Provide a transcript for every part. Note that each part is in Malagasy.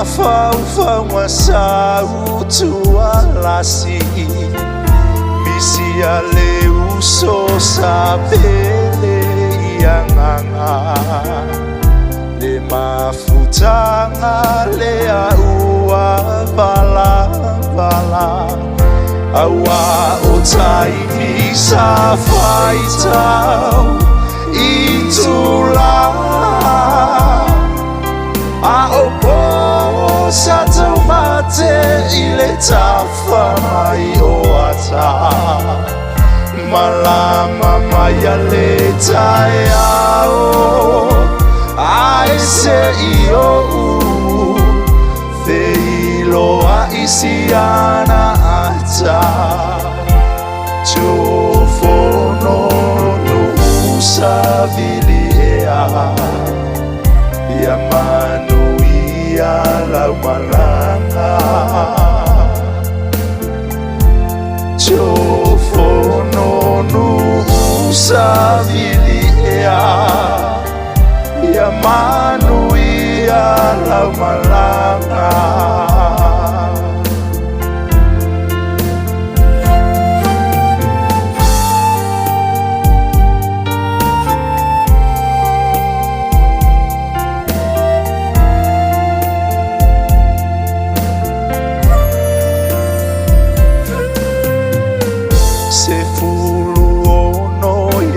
mafaufau sautualasi misia leu sosa pele ianganga le mafutanga le aua bala awa o taimi sa faitau itula a opo sa tau mate ile tafa mai o ata malama maya le tai ao ai se io feilo a isiana ata chofono no usabilia ya manu ia la malanga chofono no usabilia ya manu ia la malanga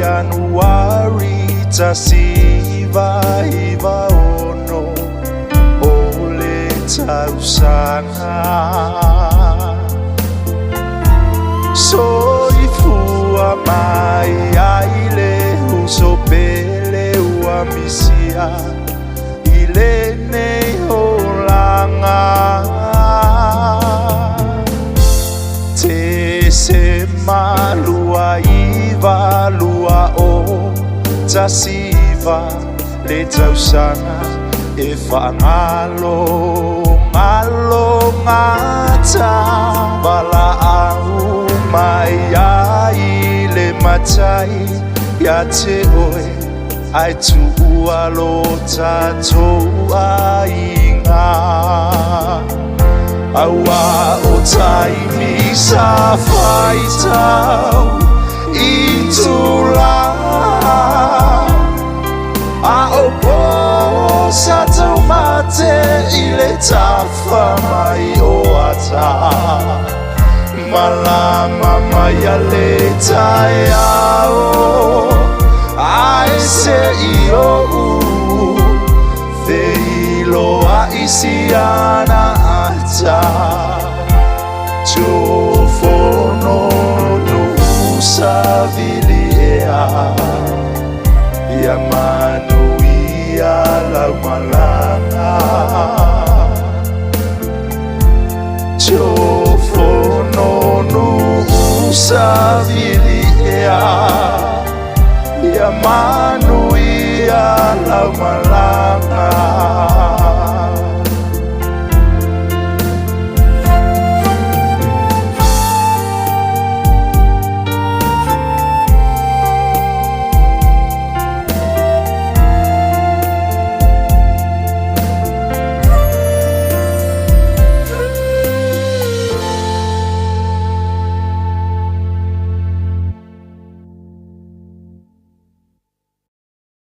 Januari tasiva iva ono ole tausanga soifua mai aile usopele uamisia ile nei holanga te se malua iva lua o tasiva le tausanga e whaangalo ngata bala au mai ai le matai ya te oe ai tua lo tatou ainga awa o taimi sa faitau itula a opo sa tau mate ile tafa mai o ata malama maya le tai ao ai se io feilo a isiana ata chofono no usabilia ya manu ia la malanga chofono no usabilia ya manu ia la malanga